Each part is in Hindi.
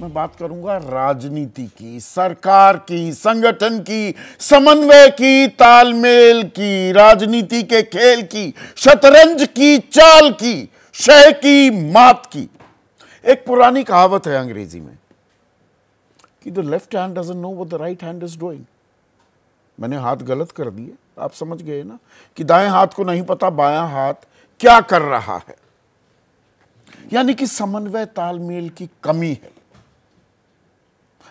मैं बात करूंगा राजनीति की, सरकार की, संगठन की, समन्वय की, तालमेल की, राजनीति के खेल की, शतरंज की, चाल की, शह की, मात की। एक पुरानी कहावत है अंग्रेजी में कि the left hand doesn't know what the right hand is doing. मैंने हाथ गलत कर दिए, आप समझ गए ना, कि दाएं हाथ को नहीं पता बायां हाथ क्या कर रहा है। यानी कि समन्वय तालमेल की कमी है।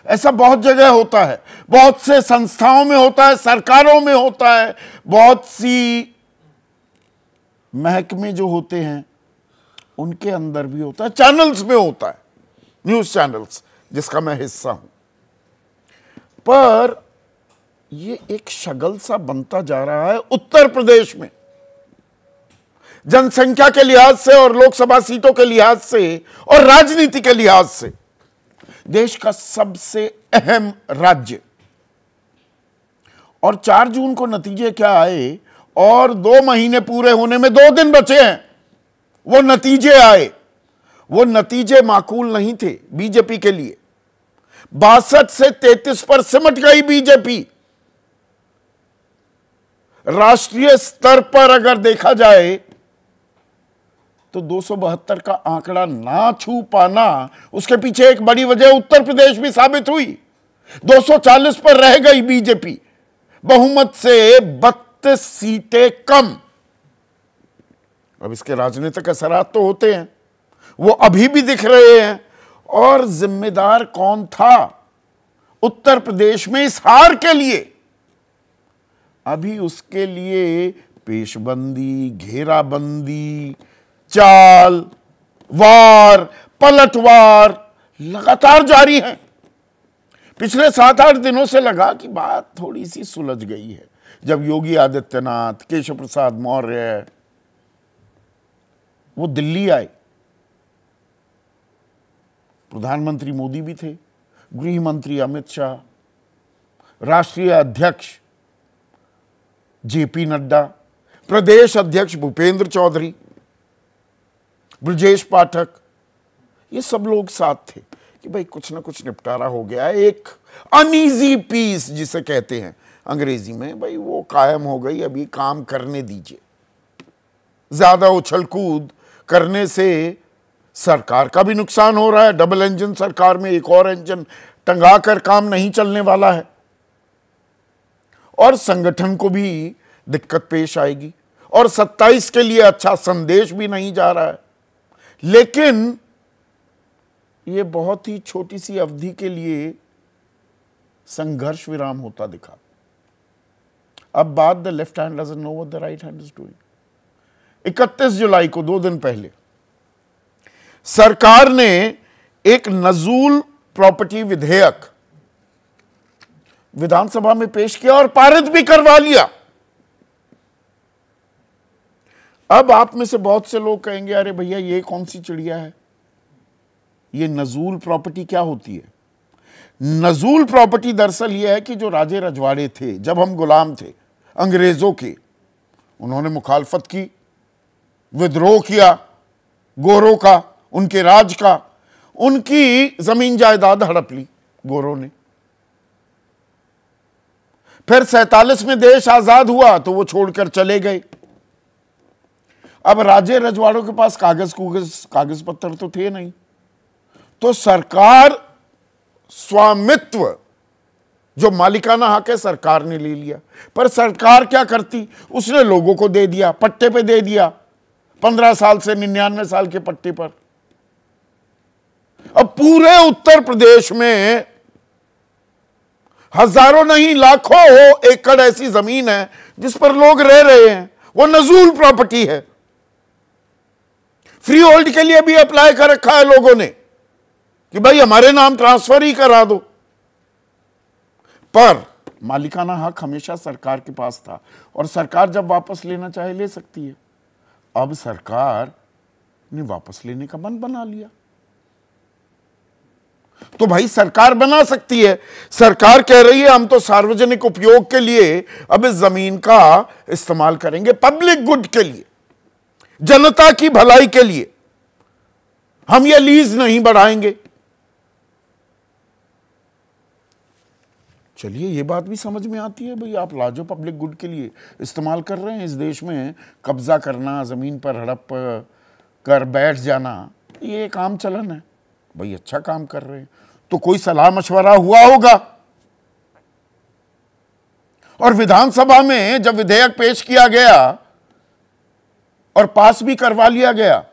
ऐसा बहुत जगह होता है, बहुत से संस्थाओं में होता है, सरकारों में होता है, बहुत सी महकमे जो होते हैं उनके अंदर भी होता है, चैनल्स में होता है, न्यूज चैनल्स जिसका मैं हिस्सा हूं। पर ये एक शगल सा बनता जा रहा है उत्तर प्रदेश में, जनसंख्या के लिहाज से और लोकसभा सीटों के लिहाज से और राजनीति के लिहाज से देश का सबसे अहम राज्य। और 4 जून को नतीजे क्या आए, और 2 महीने पूरे होने में 2 दिन बचे हैं, वो नतीजे आए। वो नतीजे माकूल नहीं थे बीजेपी के लिए। 62 से 33 पर सिमट गई बीजेपी। राष्ट्रीय स्तर पर अगर देखा जाए तो 272 का आंकड़ा ना छू पाना, उसके पीछे एक बड़ी वजह उत्तर प्रदेश भी साबित हुई। 240 पर रह गई बीजेपी, बहुमत से 32 सीटें कम। अब इसके राजनीतिक असरात तो होते हैं, वो अभी भी दिख रहे हैं। और जिम्मेदार कौन था उत्तर प्रदेश में इस हार के लिए? अभी उसके लिए पेशबंदी, घेराबंदी, चाल, वार, पलटवार लगातार जारी है। पिछले 7-8 दिनों से लगा कि बात थोड़ी सी सुलझ गई है, जब योगी आदित्यनाथ, केशव प्रसाद मौर्य वो दिल्ली आए। प्रधानमंत्री मोदी भी थे, गृह मंत्री अमित शाह, राष्ट्रीय अध्यक्ष जेपी नड्डा, प्रदेश अध्यक्ष भूपेंद्र चौधरी, ब्रजेश पाठक, ये सब लोग साथ थे कि भाई कुछ ना कुछ निपटारा हो गया है। एक अनईजी पीस जिसे कहते हैं अंग्रेजी में, भाई वो कायम हो गई, अभी काम करने दीजिए। ज्यादा उछल कूद करने से सरकार का भी नुकसान हो रहा है। डबल इंजन सरकार में एक और इंजन टंगा कर काम नहीं चलने वाला है, और संगठन को भी दिक्कत पेश आएगी, और 27 के लिए अच्छा संदेश भी नहीं जा रहा है। लेकिन ये बहुत ही छोटी सी अवधि के लिए संघर्ष विराम होता दिखा। अब बात the left hand doesn't know what the right hand is doing. 31 जुलाई को 2 दिन पहले सरकार ने एक नजूल प्रॉपर्टी विधेयक विधानसभा में पेश किया और पारित भी करवा लिया। अब आप में से बहुत से लोग कहेंगे, अरे भैया ये कौन सी चिड़िया है, ये नजूल प्रॉपर्टी क्या होती है? नजूल प्रॉपर्टी दरअसल यह है कि जो राजे रजवाड़े थे, जब हम गुलाम थे अंग्रेजों के, उन्होंने मुखालफत की, विद्रोह किया गोरों का, उनके राज का, उनकी जमीन जायदाद हड़प ली गोरों ने। फिर 47 में देश आजाद हुआ तो वो छोड़कर चले गए। अब राजे रजवाड़ों के पास कागज पत्तर तो थे नहीं, तो सरकार स्वामित्व, जो मालिकाना हक है, सरकार ने ले लिया। पर सरकार क्या करती, उसने लोगों को दे दिया, पट्टे पे दे दिया, 15 साल से 99 साल के पट्टे पर। अब पूरे उत्तर प्रदेश में हजारों नहीं लाखों एकड़ ऐसी जमीन है जिस पर लोग रह रहे हैं, वो नजूल प्रॉपर्टी है। फ्री होल्ड के लिए भी अप्लाई कर रखा है लोगों ने कि भाई हमारे नाम ट्रांसफर ही करा दो, पर मालिकाना हक हमेशा सरकार के पास था, और सरकार जब वापस लेना चाहे ले सकती है। अब सरकार ने वापस लेने का मन बना लिया, तो भाई सरकार बना सकती है। सरकार कह रही है हम तो सार्वजनिक उपयोग के लिए अब इस जमीन का इस्तेमाल करेंगे, पब्लिक गुड के लिए, जनता की भलाई के लिए। हम ये लीज नहीं बढ़ाएंगे। चलिए ये बात भी समझ में आती है, भाई आप लाजो पब्लिक गुड के लिए इस्तेमाल कर रहे हैं। इस देश में कब्जा करना, ज़मीन पर हड़प कर बैठ जाना, ये एक आम चलन है। भाई अच्छा काम कर रहे हैं तो कोई सलाह मशवरा हुआ होगा। और विधानसभा में जब विधेयक पेश किया गया और पास भी करवा लिया गया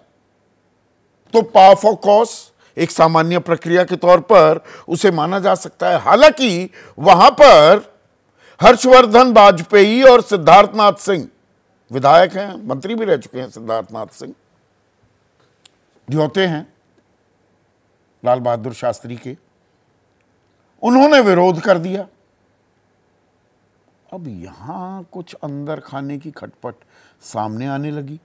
तो पास ऑफ कोर्स एक सामान्य प्रक्रिया के तौर पर उसे माना जा सकता है। हालांकि वहां पर हर्षवर्धन वाजपेयी और सिद्धार्थनाथ सिंह विधायक हैं, मंत्री भी रह चुके हैं सिद्धार्थनाथ सिंह, ध्योते हैं लाल बहादुर शास्त्री के, उन्होंने विरोध कर दिया। अब यहां कुछ अंदर खाने की खटपट सामने आने लगी।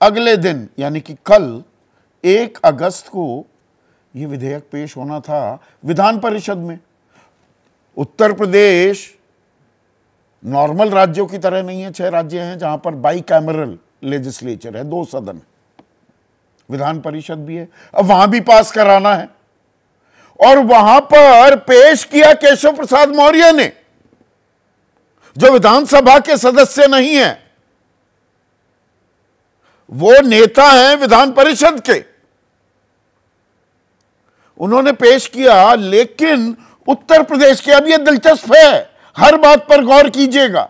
अगले दिन यानी कि कल 1 अगस्त को यह विधेयक पेश होना था विधान परिषद में। उत्तर प्रदेश नॉर्मल राज्यों की तरह नहीं है। 6 राज्य हैं जहां पर बाइकैमरल लेजिस्लेचर है, 2 सदन, विधान परिषद भी है। अब वहां भी पास कराना है और वहां पर पेश किया केशव प्रसाद मौर्य ने, जो विधानसभा के सदस्य नहीं है, वो नेता हैं विधान परिषद के। उन्होंने पेश किया, लेकिन उत्तर प्रदेश के, अब यह दिलचस्प है, हर बात पर गौर कीजिएगा,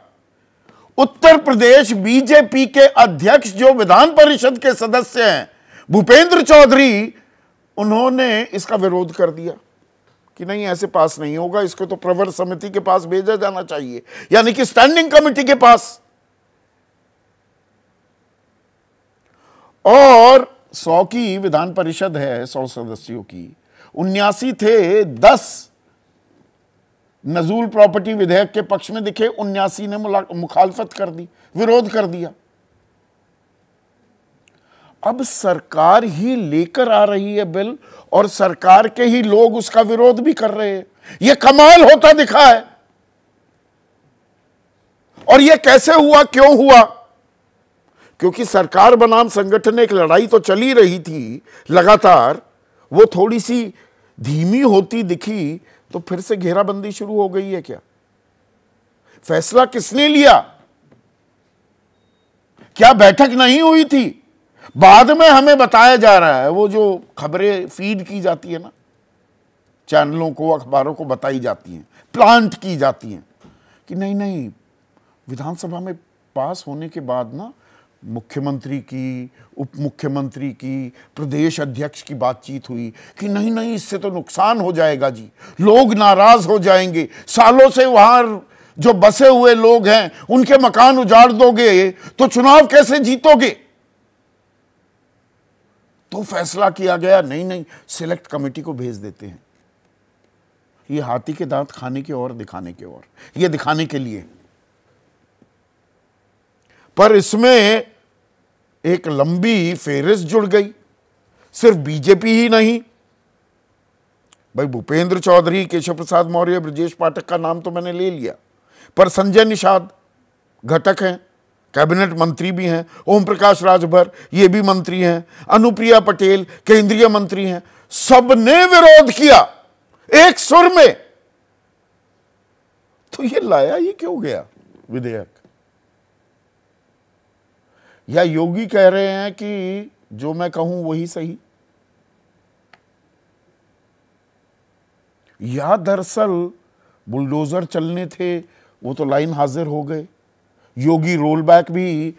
उत्तर प्रदेश बीजेपी के अध्यक्ष जो विधान परिषद के सदस्य हैं भूपेंद्र चौधरी, उन्होंने इसका विरोध कर दिया कि नहीं ऐसे पास नहीं होगा, इसको तो प्रवर समिति के पास भेजा जाना चाहिए, यानी कि स्टैंडिंग कमेटी के पास। और 100 की विधान परिषद है, 100 सदस्यों की, 79 थे, 10 नजूल प्रॉपर्टी विधेयक के पक्ष में दिखे, 79 ने मुखालफत कर दी, विरोध कर दिया। अब सरकार ही लेकर आ रही है बिल और सरकार के ही लोग उसका विरोध भी कर रहे हैं। यह कमाल होता दिखा है। और यह कैसे हुआ, क्यों हुआ? क्योंकि सरकार बनाम संगठन एक लड़ाई तो चली रही थी लगातार, वो थोड़ी सी धीमी होती दिखी तो फिर से घेराबंदी शुरू हो गई है क्या? फैसला किसने लिया? क्या बैठक नहीं हुई थी? बाद में हमें बताया जा रहा है, वो जो खबरें फीड की जाती है ना, चैनलों को, अखबारों को बताई जाती हैं, प्लांट की जाती हैं कि नहीं नहीं, विधानसभा में पास होने के बाद ना मुख्यमंत्री की, उप मुख्यमंत्री की, प्रदेश अध्यक्ष की बातचीत हुई कि नहीं नहीं, इससे तो नुकसान हो जाएगा जी, लोग नाराज हो जाएंगे, सालों से वहां जो बसे हुए लोग हैं उनके मकान उजाड़ दोगे तो चुनाव कैसे जीतोगे? तो फैसला किया गया नहीं नहीं, सिलेक्ट कमेटी को भेज देते हैं। ये हाथी के दांत खाने के और दिखाने के और, ये दिखाने के लिए। पर इसमें एक लंबी फेहरिस्त जुड़ गई। सिर्फ बीजेपी ही नहीं, भाई भूपेंद्र चौधरी, केशव प्रसाद मौर्य, ब्रजेश पाठक का नाम तो मैंने ले लिया, पर संजय निषाद घटक हैं, कैबिनेट मंत्री भी हैं, ओम प्रकाश राजभर ये भी मंत्री हैं, अनुप्रिया पटेल केंद्रीय मंत्री हैं, सबने विरोध किया एक सुर में। तो ये लाया ही क्यों गया विधेयक? या योगी कह रहे हैं कि जो मैं कहूं वही सही? या दरअसल बुलडोजर चलने थे, वो तो लाइन हाजिर हो गए। योगी रोल बैक भी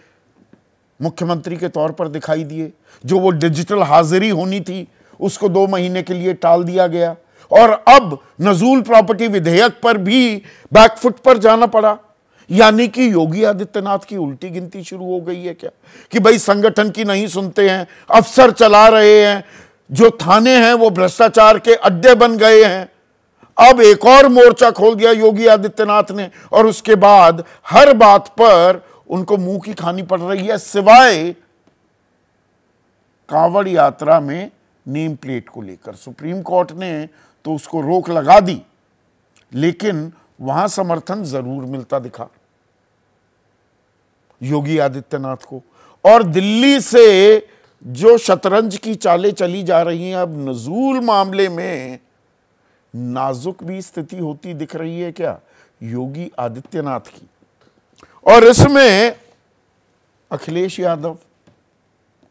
मुख्यमंत्री के तौर पर दिखाई दिए। जो वो डिजिटल हाजिरी होनी थी उसको 2 महीने के लिए टाल दिया गया और अब नजूल प्रॉपर्टी विधेयक पर भी बैकफुट पर जाना पड़ा। यानी कि योगी आदित्यनाथ की उल्टी गिनती शुरू हो गई है क्या कि भाई संगठन की नहीं सुनते हैं, अफसर चला रहे हैं, जो थाने हैं वो भ्रष्टाचार के अड्डे बन गए हैं। अब एक और मोर्चा खोल दिया योगी आदित्यनाथ ने और उसके बाद हर बात पर उनको मुंह की खानी पड़ रही है, सिवाय कांवड़ यात्रा में नेम प्लेट को लेकर। सुप्रीम कोर्ट ने तो उसको रोक लगा दी, लेकिन वहां समर्थन जरूर मिलता दिखा योगी आदित्यनाथ को। और दिल्ली से जो शतरंज की चालें चली जा रही हैं अब नजूल मामले में, नाजुक भी स्थिति होती दिख रही है क्या योगी आदित्यनाथ की। और इसमें अखिलेश यादव,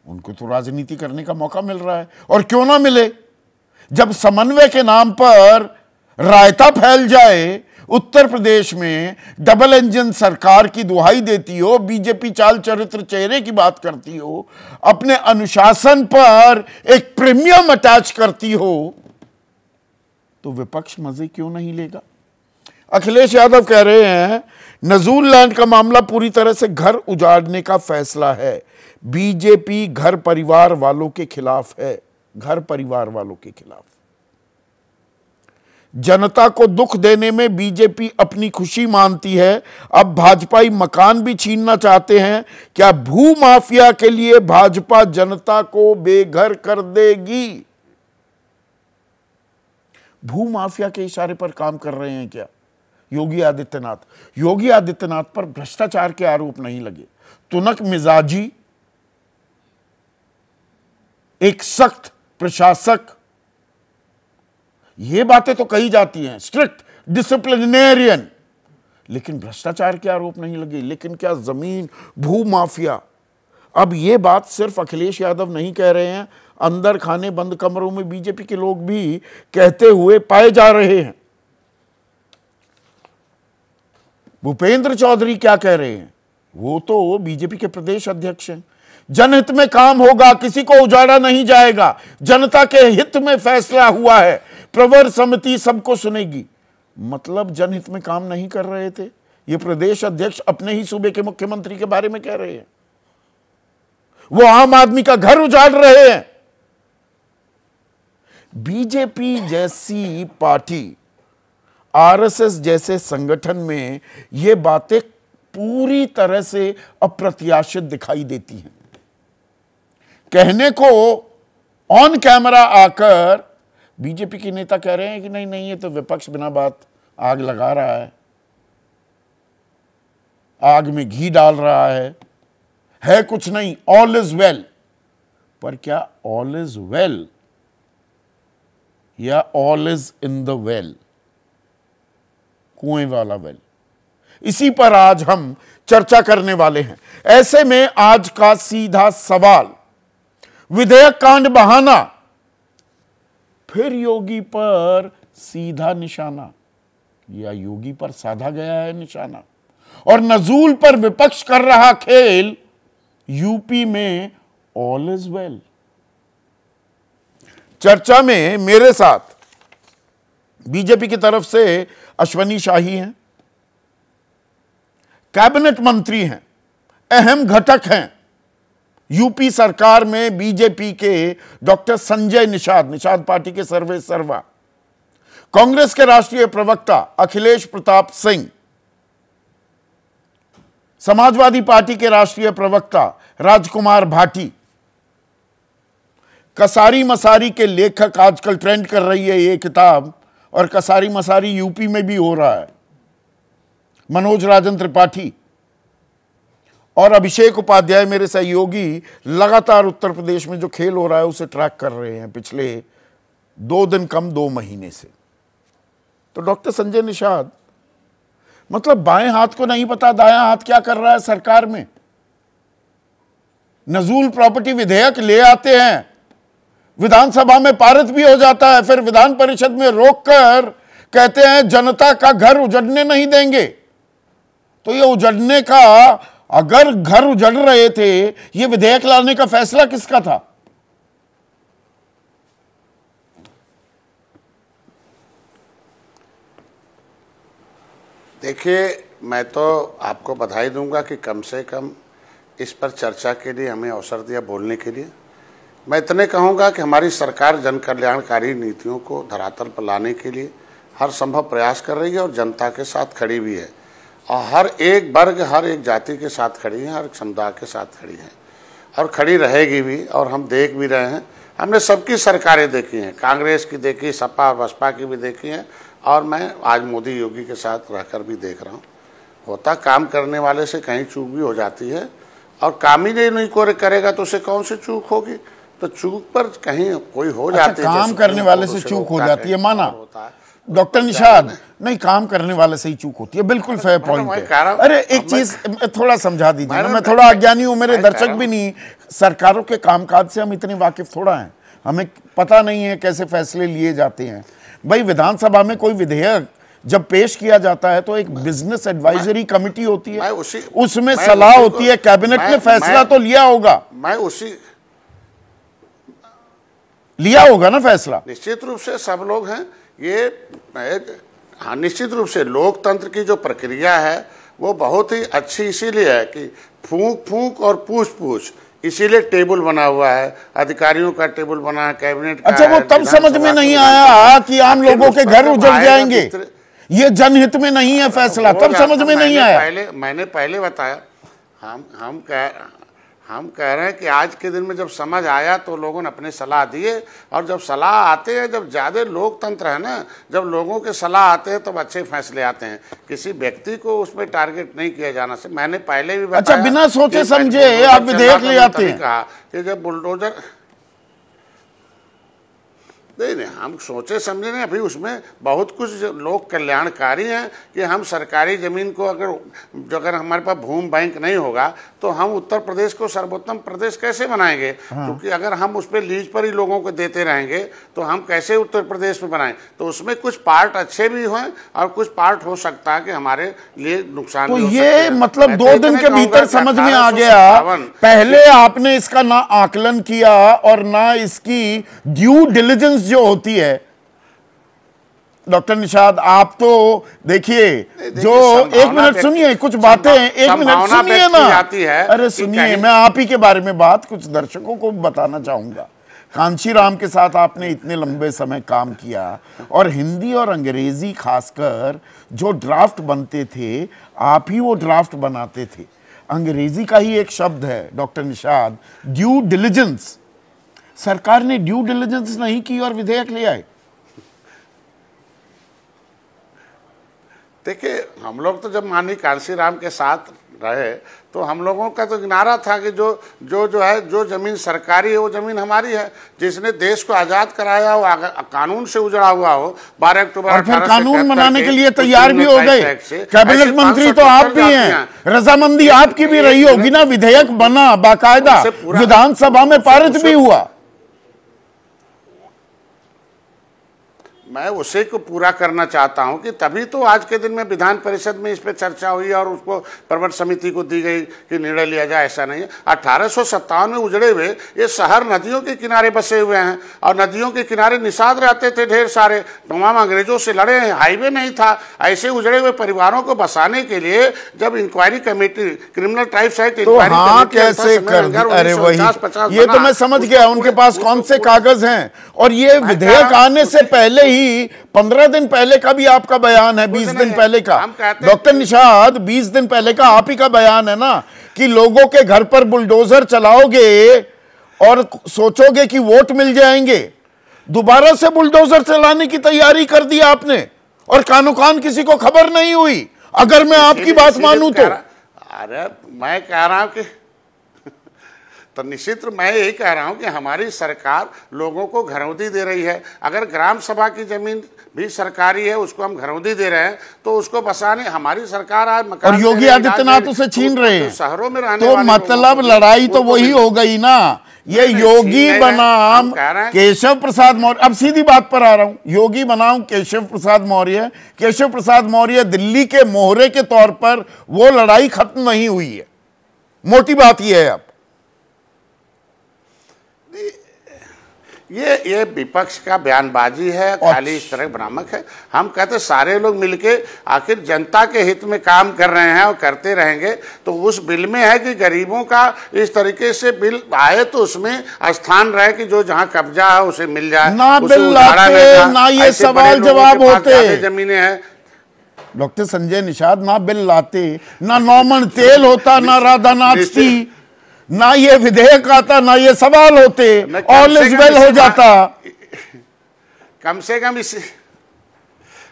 उनको तो राजनीति करने का मौका मिल रहा है, और क्यों ना मिले। जब समन्वय के नाम पर रायता फैल जाए, उत्तर प्रदेश में डबल इंजन सरकार की दुहाई देती हो, बीजेपी चाल चरित्र चेहरे की बात करती हो, अपने अनुशासन पर एक प्रीमियम अटैच करती हो, तो विपक्ष मजे क्यों नहीं लेगा। अखिलेश यादव कह रहे हैं नजूल लैंड का मामला पूरी तरह से घर उजाड़ने का फैसला है, बीजेपी घर परिवार वालों के खिलाफ है, घर परिवार वालों के खिलाफ। जनता को दुख देने में बीजेपी अपनी खुशी मानती है, अब भाजपाई मकान भी छीनना चाहते हैं। क्या भू माफिया के लिए भाजपा जनता को बेघर कर देगी। भू माफिया के इशारे पर काम कर रहे हैं क्या योगी आदित्यनाथ। योगी आदित्यनाथ पर भ्रष्टाचार के आरोप नहीं लगे, तुनक मिजाजी, एक सख्त प्रशासक, ये बातें तो कही जाती हैं, स्ट्रिक्ट डिसिप्लिनेरियन, लेकिन भ्रष्टाचार के आरोप नहीं लगे। लेकिन क्या जमीन भू माफिया। अब ये बात सिर्फ अखिलेश यादव नहीं कह रहे हैं, अंदर खाने बंद कमरों में बीजेपी के लोग भी कहते हुए पाए जा रहे हैं। भूपेंद्र चौधरी क्या कह रहे हैं, वो तो बीजेपी के प्रदेश अध्यक्ष हैं। जनहित में काम होगा, किसी को उजाड़ा नहीं जाएगा, जनता के हित में फैसला हुआ है, प्रवर समिति सबको सुनेगी। मतलब जनहित में काम नहीं कर रहे थे ये प्रदेश अध्यक्ष, अपने ही सूबे के मुख्यमंत्री के बारे में कह रहे हैं। वो आम आदमी का घर उजाड़ रहे हैं। बीजेपी जैसी पार्टी, आरएसएस जैसे संगठन में ये बातें पूरी तरह से अप्रत्याशित दिखाई देती हैं। कहने को ऑन कैमरा आकर बीजेपी के नेता कह रहे हैं कि नहीं नहीं, ये तो विपक्ष बिना बात आग लगा रहा है, आग में घी डाल रहा है कुछ नहीं, ऑल इज वेल। पर क्या ऑल इज वेल या all is in the well, कुएं वाला वेल, इसी पर आज हम चर्चा करने वाले हैं। ऐसे में आज का सीधा सवाल, विधेयक कांड बहाना, फिर योगी पर सीधा निशाना या योगी पर साधा गया है निशाना। और नजूल पर विपक्ष कर रहा खेल, यूपी में ऑल इज वेल। चर्चा में मेरे साथ बीजेपी की तरफ से अश्वनी शाही हैं, कैबिनेट मंत्री हैं, अहम घटक हैं यूपी सरकार में बीजेपी के डॉक्टर संजय निषाद, निषाद पार्टी के सर्वे सर्वा, कांग्रेस के राष्ट्रीय प्रवक्ता अखिलेश प्रताप सिंह, समाजवादी पार्टी के राष्ट्रीय प्रवक्ता राजकुमार भाटी, कसारी मसारी के लेखक, आजकल ट्रेंड कर रही है ये किताब, और कसारी मसारी यूपी में भी हो रहा है, मनोज राजन त्रिपाठी, और अभिषेक उपाध्याय मेरे सहयोगी लगातार उत्तर प्रदेश में जो खेल हो रहा है उसे ट्रैक कर रहे हैं पिछले 2 दिन कम 2 महीने से। तो डॉक्टर संजय निषाद, मतलब बाएं हाथ को नहीं पता दायां हाथ क्या कर रहा है सरकार में। नजूल प्रॉपर्टी विधेयक ले आते हैं, विधानसभा में पारित भी हो जाता है, फिर विधान परिषद में रोककर कहते हैं जनता का घर उजड़ने नहीं देंगे। तो ये उजड़ने का, अगर घर उजड़ रहे थे, ये विधेयक लाने का फैसला किसका था। देखिए, मैं तो आपको बधाई दूंगा कि कम से कम इस पर चर्चा के लिए हमें अवसर दिया बोलने के लिए। मैं इतने कहूंगा कि हमारी सरकार जन कल्याणकारी नीतियों को धरातल पर लाने के लिए हर संभव प्रयास कर रही है और जनता के साथ खड़ी भी है, और हर एक वर्ग, हर एक जाति के साथ खड़ी है, हर एक समुदाय के साथ खड़ी है और खड़ी रहेगी भी। और हम देख भी रहे हैं, हमने सबकी सरकारें देखी हैं, कांग्रेस की देखी, सपा बसपा की भी देखी हैं, और मैं आज मोदी योगी के साथ रहकर भी देख रहा हूँ। होता काम करने वाले से कहीं चूक भी हो जाती है, और काम ही नहीं करेगा तो उसे कौन सी चूक होगी। तो चूक पर कहीं कोई हो जाती है, काम करने वाले से चूक हो जाती है, माना। होता है डॉक्टर निषाद, नहीं, काम करने वाले से ही चूक होती है, बिल्कुल फेयर पॉइंट है। अरे एक चीज थोड़ा समझा दीजिए ना, मैं थोड़ा अज्ञानी हूं, मेरे दर्शक भी नहीं, सरकारों के कामकाज से हम इतने वाकिफ थोड़ा हैं, हमें पता नहीं है कैसे फैसले लिए जाते हैं। भाई विधानसभा में कोई विधेयक जब पेश किया जाता है तो एक बिजनेस एडवाइजरी कमेटी होती है, उसमें सलाह होती है, कैबिनेट ने फैसला तो लिया होगा, लिया होगा ना फैसला। निश्चित रूप से सब लोग हैं ये, हाँ, निश्चित रूप से लोकतंत्र की जो प्रक्रिया है वो बहुत ही अच्छी इसीलिए है कि फूंक फूंक और पूछ पूछ, इसीलिए टेबल बना हुआ है, अधिकारियों का टेबल बना है, कैबिनेट का। अच्छा, वो तब समझ में नहीं आया कि आम लोगों के घर उजड़ जाएंगे, ये जनहित में नहीं है फैसला, तब समझ में नहीं आया। मैंने पहले बताया, हम कह रहे हैं कि आज के दिन में जब समझ आया तो लोगों ने अपने सलाह दिए, और जब सलाह आते हैं, जब ज़्यादा लोकतंत्र है ना, जब लोगों के सलाह आते हैं तब अच्छे फैसले आते हैं, किसी व्यक्ति को उसमें टारगेट नहीं किया जाना से। मैंने पहले भी बताया, अच्छा, बिना सोचे समझे आप विधेयक ले आते हैं। कहा कि जब बुलडोजर, नहीं, हम सोचे समझे नहीं, अभी उसमें बहुत कुछ लोग कल्याणकारी हैं कि हम सरकारी ज़मीन को अगर हमारे पास भूमि बैंक नहीं होगा तो हम उत्तर प्रदेश को सर्वोत्तम प्रदेश कैसे बनाएंगे। क्योंकि अगर हम उस पर लीज पर ही लोगों को देते रहेंगे तो हम कैसे उत्तर प्रदेश में बनाएं। तो उसमें कुछ पार्ट अच्छे भी हैं और कुछ पार्ट हो सकता है कि हमारे लिए नुकसान तो भी हो ये सकते हैं। मतलब 2 दिन के भीतर समझ में आ गया, पहले आपने इसका ना आकलन किया और ना इसकी ड्यू डिलिजेंस जो होती है। डॉक्टर निषाद, आप तो देखिए, जो एक मिनट सुनिए, कुछ बातें एक मिनट सुनिए ना, अरे सुनिए, मैं आप ही के बारे में बात कुछ दर्शकों को बताना चाहूंगा। कांशीराम के साथ आपने इतने लंबे समय काम किया और हिंदी और अंग्रेजी खासकर जो ड्राफ्ट बनते थे, आप ही वो ड्राफ्ट बनाते थे। अंग्रेजी का ही एक शब्द है डॉक्टर निषाद, ड्यू डिलिजेंस। सरकार ने ड्यू डिलिजेंस नहीं की और विधेयक ले आए। देखिए, हम लोग तो जब माननीय कांशीराम के साथ रहे तो हम लोगों का तो नारा था कि जो जमीन सरकारी है वो जमीन हमारी है। जिसने देश को आजाद कराया हो, कानून से उजड़ा हुआ हो, 12 अक्टूबर और फिर कानून बनाने के लिए तैयार भी हो गए। कैबिनेट मंत्री तो आप भी हैं, रजामंदी आपकी भी रही होगी ना। विधेयक बना बाकायदा, विधानसभा में पारित भी हुआ। मैं उसे को पूरा करना चाहता हूं कि तभी तो आज के दिन में विधान परिषद में इस पे चर्चा हुई और उसको प्रबंध समिति को दी गई कि निर्णय लिया जाए। ऐसा नहीं है। 1857 में उजड़े हुए ये शहर नदियों के किनारे बसे हुए हैं और नदियों के किनारे निषाद रहते थे ढेर सारे, तमाम अंग्रेजों से लड़े हैं, हाईवे नहीं था। ऐसे उजड़े हुए परिवारों को बसाने के लिए जब inquiry committee, criminal tribes act inquiry ये तो मैं समझ गया, उनके पास कौन से कागज हैं। और ये विधेयक आने से पहले ही 15 दिन पहले का भी आपका बयान है, 20 दिन पहले का डॉक्टर निषाद, 20 दिन पहले का आप ही का बयान है ना कि लोगों के घर पर बुलडोजर चलाओगे और सोचोगे कि वोट मिल जाएंगे। दोबारा से बुलडोजर चलाने की तैयारी कर दी आपने और कानो कान किसी को खबर नहीं हुई, अगर मैं आपकी बात मानूं तो। अरे मैं कह रहा हूं कि तो निश्चित मैं यही कह रहा हूं कि हमारी सरकार लोगों को घरौंदी दे रही है। अगर ग्राम सभा की जमीन भी सरकारी है, उसको हम घरौंदी दे रहे हैं तो उसको बसाने हमारी सरकार आज मकान, और योगी आदित्यनाथ उसे छीन रहे हैं शहरों में रहने तो मतलब लड़ाई तो वही हो गई ना। ये योगी बनाम केशव प्रसाद मौर्य, अब सीधी बात पर आ रहा हूं, योगी बनाम केशव प्रसाद मौर्य। केशव प्रसाद मौर्य दिल्ली के मोहरे के तौर पर वो लड़ाई खत्म नहीं हुई है, मोटी बात यह है। अब ये विपक्ष का बयानबाजी है, खाली इस तरह भ्रामक है। हम कहते सारे लोग मिलके आखिर जनता के हित में काम कर रहे हैं और करते रहेंगे। तो उस बिल में है कि गरीबों का इस तरीके से बिल आए तो उसमें स्थान रहे कि जो जहां कब्जा है उसे मिल जाए। ना बिल लाते ना ये सवाल जवाब होते, जमीनें हैं। डॉक्टर संजय निषाद, ना बिल लाते, ना नॉर्मन तेल होता, ना राधानाथ थी, ना ये विधेयक आता, ना ये सवाल होते, ऑल इज वेल हो जाता। कम से कम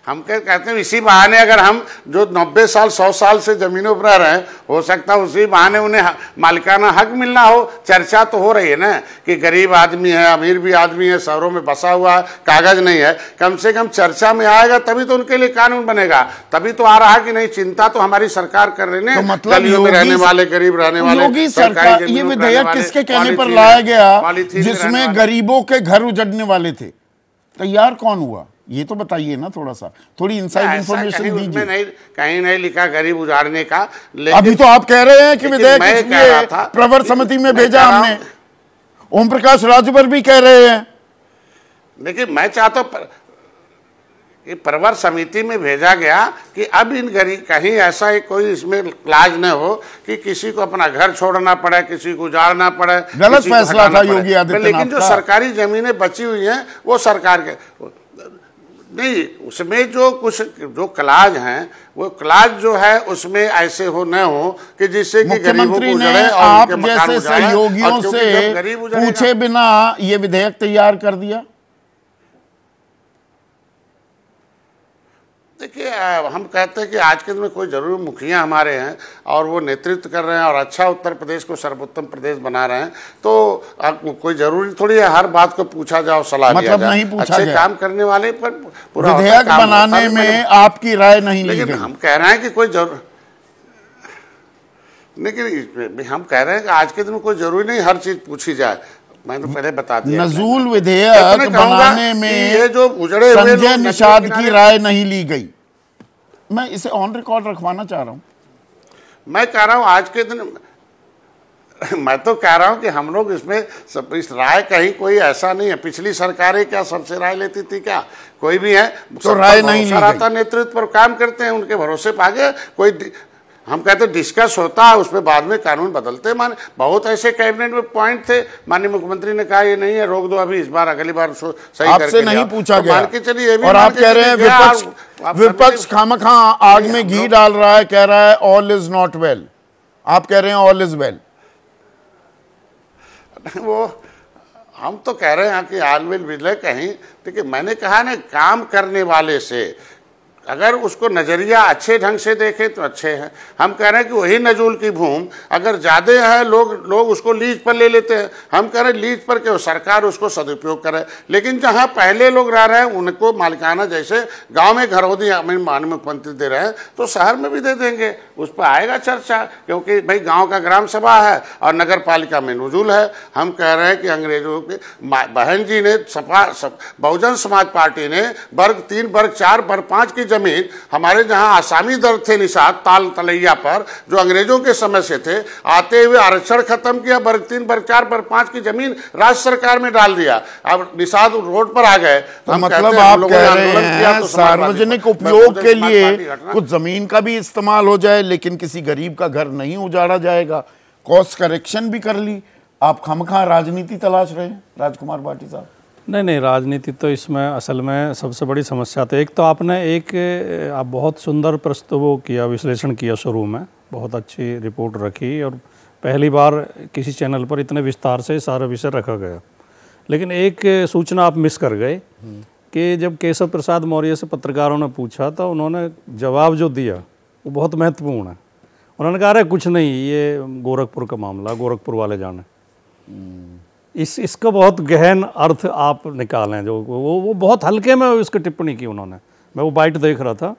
हम कहते हैं इसी बहाने अगर हम जो 90 साल 100 साल से जमीनों पर रह रहे हैं, हो सकता है उसी बहाने उन्हें मालिकाना हक मिलना हो। चर्चा तो हो रही है ना कि गरीब आदमी है, अमीर भी आदमी है, शहरों में बसा हुआ है, कागज नहीं है, कम से कम चर्चा में आएगा तभी तो उनके लिए कानून बनेगा। तभी तो आ रहा कि नहीं, चिंता तो हमारी सरकार कर रही है। मतलब गलियों में रहने वाले, गरीब रहने वाले, योगी सरकार, ये विधेयक किसके कहने पर लाया गया जिसमें गरीबों के घर उजड़ने वाले थे? तैयार कौन हुआ ये तो बताइए ना, थोड़ा सा, थोड़ी इनसाइड इंफॉर्मेशन दीजिए। नहीं, कहीं नहीं लिखा गरीब उजाड़ने का। अभी तो आप कह रहे हैं कि विधेयक इसलिए प्रवर समिति में भेजा हमने, ओम प्रकाश राजभर भी कह रहे हैं। लेकिन मैं चाहता हूं कि प्रवर समिति में भेजा गया कि अब इन गरीब, कहीं ऐसा ही कोई इसमें क्लाज न हो कि किसी को अपना घर छोड़ना पड़े, किसी को उजाड़ना पड़े। गलत फैसला था योगी आदित्यनाथ का। लेकिन जो सरकारी जमीनें बची हुई हैं वो सरकार के नहीं, उसमें जो कुछ जो क्लाज हैं, वो क्लाज जो है उसमें ऐसे हो न हो कि जिससे कि गरीबों को उजड़े और आप जैसे सहयोगियों से पूछे बिना ये विधेयक तैयार कर दिया। देखिए, हम कहते हैं कि आज के दिन में कोई जरूर मुखिया हमारे हैं और वो नेतृत्व कर रहे हैं और अच्छा उत्तर प्रदेश को सर्वोत्तम प्रदेश बना रहे हैं, तो कोई जरूरी थोड़ी है हर बात को पूछा जाओ, सलाह दिया जाए। नहीं पूछा अच्छे काम करने वाले पर पूरा विधेयक बनाने में आपकी राय नहीं ली गई। हम कह रहे हैं कि कोई जरूर, लेकिन हम कह रहे हैं कि आज के दिन में कोई जरूरी नहीं हर चीज पूछी जाए। मैंने तो पहले बता दिया, नजूल विधेयक बनाने में ये जो उजड़े हुए संजय निषाद की राय नहीं ली गई। मैं इसे ऑन रिकॉर्ड रखवाना चाह रहा हूं। मैं कह रहा हूं आज के दिन, मैं तो कह रहा हूं कि हम लोग इसमें इस राय कहीं कोई ऐसा नहीं है। पिछली सरकारें क्या सबसे राय लेती थी क्या? कोई भी है तो राय नहीं ली गई। नेतृत्व पर काम करते हैं, उनके भरोसे पे आगे कोई, हम कहते डिस्कस होता है, उसमें बाद में कानून बदलते। माने बहुत ऐसे कैबिनेट में पॉइंट थे, माननीय मुख्यमंत्री ने कहा ये नहीं है, रोक दो अभी, इस बार अगली बार सही आपसे नहीं पूछा गया। मान के चलिए, और आप कह रहे हैं विपक्ष खामखा आग में घी डाल रहा है, कह रहा है ऑल इज नॉट वेल। आप कह रहे हैं ऑल इज वेल। वो हम तो कह रहे हैं कि ऑल विल विल कहीं, देखिए मैंने कहा ना, काम करने वाले से अगर उसको नजरिया अच्छे ढंग से देखे तो अच्छे हैं। हम कह रहे हैं कि वही नजूल की भूमि अगर ज्यादा है, लोग उसको लीज पर ले लेते हैं। हम कह रहे हैं लीज पर क्यों, सरकार उसको सदुपयोग करे। लेकिन जहां पहले लोग रह रहे हैं उनको मालिकाना, जैसे गांव में घरौदी माननीय मुख्यमंत्री दे रहे हैं तो शहर में भी दे देंगे, उस पर आएगा चर्चा, क्योंकि भाई गाँव का ग्राम सभा है और नगर पालिका में नजूल है। हम कह रहे हैं कि अंग्रेजों के बहन जी ने, बहुजन समाज पार्टी ने वर्ग 3, वर्ग 4, वर्ग 5 की जमीन, हमारे जहां आसामी दर थे निषाद ताल तलैया पर, जो अंग्रेजों के समय से थे, आते हुए आरक्षण खत्म किया, वर्ग 3, वर्ग 4, वर्ग 5 की जमीन राज्य सरकार में डाल दिया। अब निषाद रोड पर आ गए। तो मतलब आप कह रहे हैं सार्वजनिक उपयोग के लिए कुछ जमीन का भी इस्तेमाल हो जाए, लेकिन किसी गरीब का घर नहीं उजाड़ा जाएगा। कॉस्ट करेक्शन भी कर ली। आप खामखा राजनीति तलाश रहे हैं राजकुमार भाटी साहब? नहीं, राजनीति तो इसमें असल में सबसे बड़ी समस्या तो एक तो आपने आप बहुत सुंदर प्रस्तुत किया, विश्लेषण किया, शुरू में बहुत अच्छी रिपोर्ट रखी और पहली बार किसी चैनल पर इतने विस्तार से सारा विषय रखा गया। लेकिन एक सूचना आप मिस कर गए कि जब केशव प्रसाद मौर्य से पत्रकारों ने पूछा तो उन्होंने जवाब जो दिया वो बहुत महत्वपूर्ण है। उन्होंने कहा अरे कुछ नहीं, ये गोरखपुर का मामला, गोरखपुर वाले जाने। इसका बहुत गहन अर्थ आप निकालें, जो वो बहुत हल्के में उसकी टिप्पणी की उन्होंने। मैं वो बाइट देख रहा था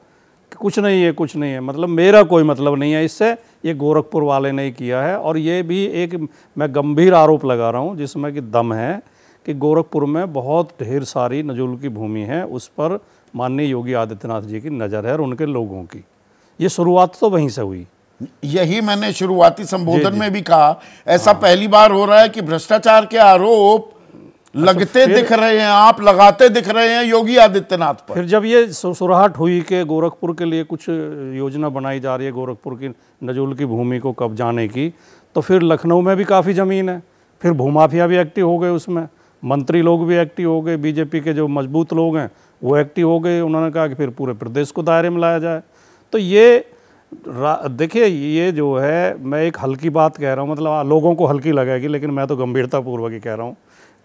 कि कुछ नहीं है, कुछ नहीं है, मतलब मेरा कोई मतलब नहीं है इससे, ये गोरखपुर वाले ने किया है। और ये भी एक मैं गंभीर आरोप लगा रहा हूँ जिसमें कि दम है कि गोरखपुर में बहुत ढेर सारी नजूल की भूमि है, उस पर माननीय योगी आदित्यनाथ जी की नज़र है और उनके लोगों की। ये शुरुआत तो वहीं से हुई। यही मैंने शुरुआती संबोधन में भी कहा, ऐसा पहली बार हो रहा है कि भ्रष्टाचार के आरोप लगते दिख रहे हैं, आप लगाते दिख रहे हैं योगी आदित्यनाथ पर। फिर जब ये सुराहट हुई कि गोरखपुर के लिए कुछ योजना बनाई जा रही है, गोरखपुर की नजूल की भूमि को कब्जाने की, तो फिर लखनऊ में भी काफ़ी ज़मीन है, फिर भूमाफिया भी एक्टिव हो गए, उसमें मंत्री लोग भी एक्टिव हो गए, बीजेपी के जो मजबूत लोग हैं वो एक्टिव हो गए। उन्होंने कहा कि फिर पूरे प्रदेश को दायरे में लाया जाए। तो ये देखिए, ये जो है, मैं एक हल्की बात कह रहा हूँ, मतलब लोगों को हल्की लगेगी, लेकिन मैं तो गंभीरतापूर्वक ही कह रहा हूँ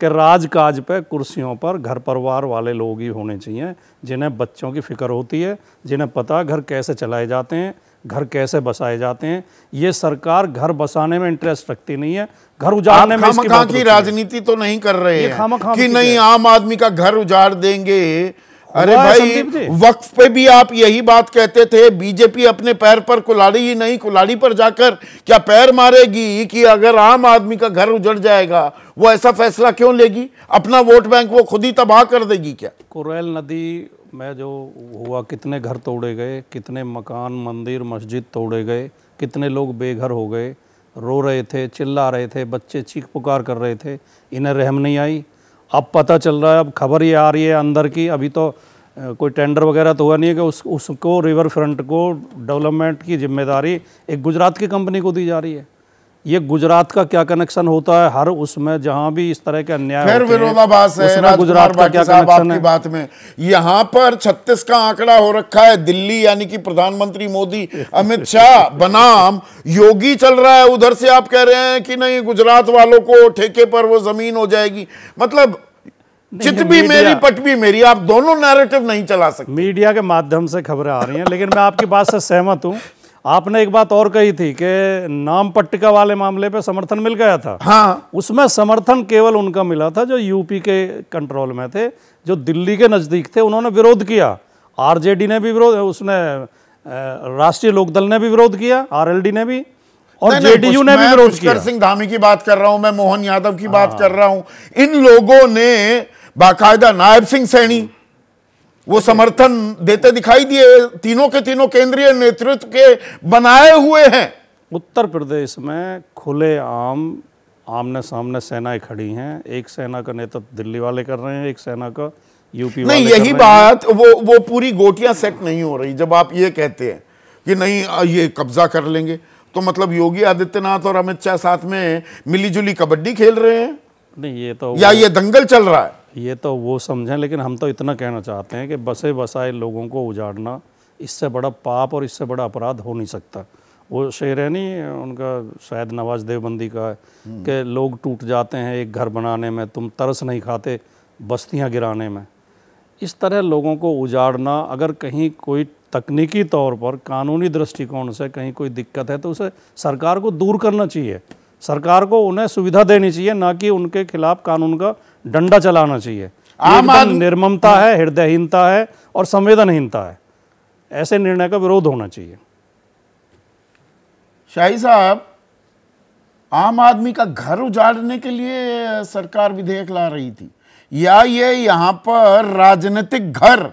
कि राजकाज पे कुर्सियों पर घर परिवार वाले लोग ही होने चाहिए, जिन्हें बच्चों की फिक्र होती है, जिन्हें पता घर कैसे चलाए जाते हैं, घर कैसे बसाए जाते हैं। ये सरकार घर बसाने में इंटरेस्ट रखती नहीं है, घर उजाड़ने में इसकी खामखा की राजनीति तो नहीं कर रहे ये हैं खामखा कि की नहीं आम आदमी का घर उजाड़ देंगे। अरे हुआ है भाई, संदीप जी। वक्फ पे भी आप यही बात कहते थे। बीजेपी अपने पैर पर कुल्हाड़ी ही नहीं, कुल्हाड़ी पर जाकर क्या पैर मारेगी कि अगर आम आदमी का घर उजड़ जाएगा वो ऐसा फैसला क्यों लेगी? अपना वोट बैंक वो खुद ही तबाह कर देगी क्या? कोरेल नदी में जो हुआ, कितने घर तोड़े गए, कितने मकान मंदिर मस्जिद तोड़े गए, कितने लोग बेघर हो गए, रो रहे थे, चिल्ला रहे थे, बच्चे चीख पुकार कर रहे थे, इन्हें रहम नहीं आई। अब पता चल रहा है, अब खबर ये आ रही है अंदर की, अभी तो कोई टेंडर वगैरह तो हुआ नहीं है कि उसको रिवर फ्रंट को डेवलपमेंट की जिम्मेदारी एक गुजरात की कंपनी को दी जा रही है। ये गुजरात का क्या कनेक्शन होता है हर उसमें जहां भी इस तरह के अन्याय फिर होते हैं, विरोधाभास है उसमें गुजरात का क्या साहब कनेक्शन आपकी है? बात में। यहां पर 36 का आंकड़ा हो रखा है। दिल्ली यानी कि प्रधानमंत्री मोदी, अमित शाह बनाम योगी चल रहा है। उधर से आप कह रहे हैं कि नहीं, गुजरात वालों को ठेके पर वो जमीन हो जाएगी। मतलब चित भी मेरी पट भी मेरी, आप दोनों नैरेटिव नहीं चला सकते। मीडिया के माध्यम से खबरें आ रही हैं, लेकिन मैं आपकी बात से सहमत हूं। आपने एक बात और कही थी कि नाम पट्टिका वाले मामले पे समर्थन मिल गया था। हाँ, उसमें समर्थन केवल उनका मिला था जो यूपी के कंट्रोल में थे, जो दिल्ली के नज़दीक थे, उन्होंने विरोध किया। आरजेडी ने भी विरोध, उसने राष्ट्रीय लोकदल ने भी विरोध किया, आरएलडी ने भी, और जेडीयू ने भी विरोध किया। पुष्कर सिंह धामी की बात कर रहा हूं मैं, मोहन यादव की बात कर रहा हूं। इन लोगों ने बाकायदा, नायब सिंह सैनी वो समर्थन देते दिखाई दिए। तीनों के तीनों केंद्रीय नेतृत्व के बनाए हुए हैं। उत्तर प्रदेश में खुले आमने सामने सेनाएं खड़ी हैं। एक सेना का नेतृत्व दिल्ली वाले कर रहे हैं, एक सेना का यूपी वाले नहीं, कर यही रहे बात, वो पूरी गोटियां सेट नहीं हो रही। जब आप ये कहते हैं कि नहीं ये कब्जा कर लेंगे, तो मतलब योगी आदित्यनाथ और अमित शाह साथ में मिलीजुली कबड्डी खेल रहे हैं? नहीं, ये तो या ये दंगल चल रहा है? ये तो वो समझें, लेकिन हम तो इतना कहना चाहते हैं कि बसे बसाए लोगों को उजाड़ना, इससे बड़ा पाप और इससे बड़ा अपराध हो नहीं सकता। वो शेर है नहीं उनका, शायद नवाज देवबंदी का है कि लोग टूट जाते हैं एक घर बनाने में, तुम तरस नहीं खाते बस्तियां गिराने में। इस तरह लोगों को उजाड़ना, अगर कहीं कोई तकनीकी तौर पर कानूनी दृष्टिकोण से कहीं कोई दिक्कत है तो उसे सरकार को दूर करना चाहिए। सरकार को उन्हें सुविधा देनी चाहिए, ना कि उनके खिलाफ कानून का डंडा चलाना चाहिए। एकदम निर्ममता है, हृदयहीनता है और संवेदनहीनता है। ऐसे निर्णय का विरोध होना चाहिए। शाही साहब, आम आदमी का घर उजाड़ने के लिए सरकार विधेयक ला रही थी, या ये यहां पर राजनीतिक घर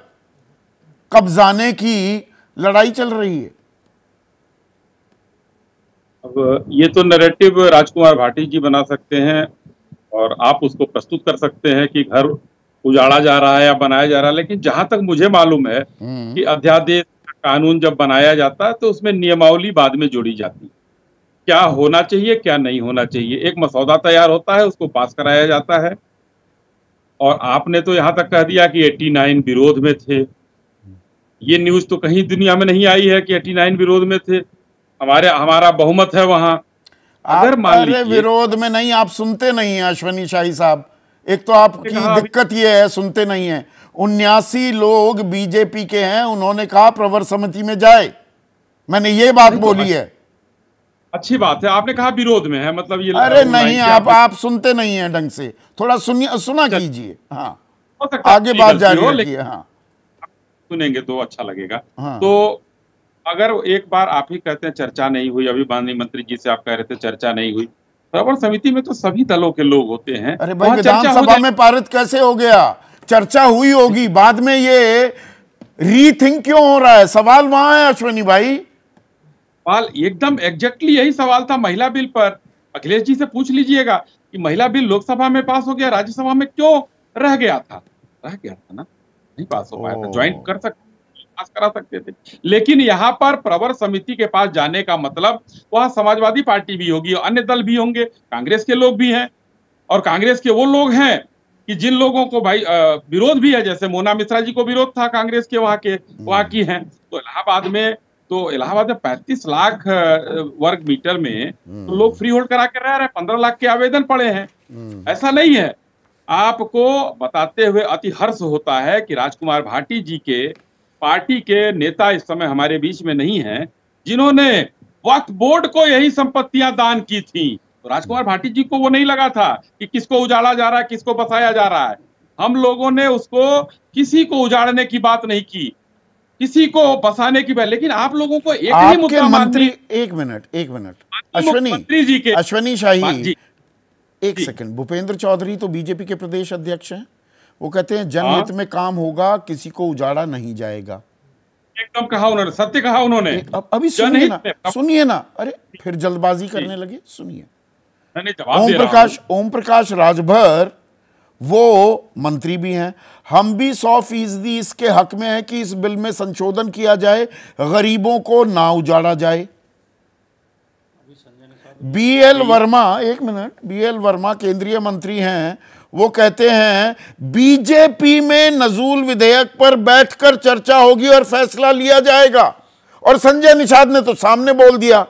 कब्जाने की लड़ाई चल रही है? अब ये तो नैरेटिव राजकुमार भाटी जी बना सकते हैं और आप उसको प्रस्तुत कर सकते हैं कि घर उजाड़ा जा रहा है या बनाया जा रहा है, लेकिन जहां तक मुझे मालूम है कि अध्यादेश कानून जब बनाया जाता है तो उसमें नियमावली बाद में जोड़ी जाती है, क्या होना चाहिए क्या नहीं होना चाहिए। एक मसौदा तैयार होता है, उसको पास कराया जाता है। और आपने तो यहाँ तक कह दिया कि 89 विरोध में थे। ये न्यूज तो कहीं दुनिया में नहीं आई है कि 89 विरोध में थे। हमारा बहुमत है वहां। अगर मान लीजिए विरोध में नहीं, आप सुनते नहीं हैं अश्वनी शाही साहब। एक तो आपकी दिक्कत ये है, सुनते नहीं है। 79 लोग बीजेपी के हैं, उन्होंने कहा प्रवर समिति में जाए। मैंने ये बात बोली है। अच्छी बात है, आपने कहा विरोध में है, मतलब ये अरे नहीं, आप सुनते नहीं हैं ढंग से। थोड़ा सुना कीजिए। हाँ, आगे बात जारी रखिए। हाँ, सुनेंगे तो अच्छा लगेगा। हाँ। तो अगर एक बार आप ही कहते हैं चर्चा नहीं हुई, अभी माननीय मंत्री जी से आप कह रहे थे चर्चा नहीं हुई, प्रवर समिति में तो सभी दलों के लोग होते हैं। अरे भाई, विधानसभा में पारित कैसे हो गया? चर्चा हुई होगी, बाद में ये रीथिंक क्यों हो रहा है? सवाल वहां है अश्वनी भाई। सवाल एकदम एग्जैक्टली यही सवाल था महिला बिल पर। अखिलेश जी से पूछ लीजिएगा कि महिला बिल लोकसभा में पास हो गया, राज्यसभा में क्यों रह गया था ना, नहीं पास हो पाया था। ज्वाइंट कर सकते, पास करा सकते थे। लेकिन यहाँ पर प्रवर समिति के पास जाने का मतलब वहां समाजवादी पार्टी भी होगी, अन्य दल भी होंगे, कांग्रेस के लोग भी हैं, और कांग्रेस के वो लोग हैं कि जिन लोगों को भाई विरोध भी है, जैसे मोना मिश्रा जी को विरोध था कांग्रेस के, वहां की हैं। तो इलाहाबाद में 35 लाख वर्ग मीटर में तो लोग फ्री होल्ड करा के रह रहे हैं। 15 लाख के आवेदन पड़े हैं। ऐसा नहीं है आपको बताते हुए अति हर्ष होता है कि राजकुमार भाटी जी के पार्टी के नेता इस समय हमारे बीच में नहीं हैं, जिन्होंने वक्फ बोर्ड को यही संपत्तियां दान की थी। तो राजकुमार भाटी जी को वो नहीं लगा था कि किसको उजाड़ा जा रहा है, किसको बसाया जा रहा है। हम लोगों ने उसको किसी को उजाड़ने की बात नहीं की, किसी को बसाने की बात। लेकिन आप लोगों को एक ही मुद्दा मंत्री, एक मिनट मुख्यमंत्री जी के अश्वनी शाही जी, एक सेकंड। भूपेंद्र चौधरी तो बीजेपी के प्रदेश अध्यक्ष हैं, वो कहते हैं जनहित में काम होगा, किसी को उजाड़ा नहीं जाएगा। एकदम कहा उन्होंने, सत्य कहा उन्होंने। अभी सुनिए ना, अरे फिर जल्दबाजी करने लगे, सुनिए। ओम प्रकाश राजभर वो मंत्री भी हैं, हम भी 100% इसके हक में है कि इस बिल में संशोधन किया जाए, गरीबों को ना उजाड़ा जाए। बीएल वर्मा, एक मिनट, बीएल वर्मा केंद्रीय मंत्री हैं, वो कहते हैं बीजेपी में नजूल विधेयक पर बैठकर चर्चा होगी और फैसला लिया जाएगा। और संजय निषाद ने तो सामने बोल दिया,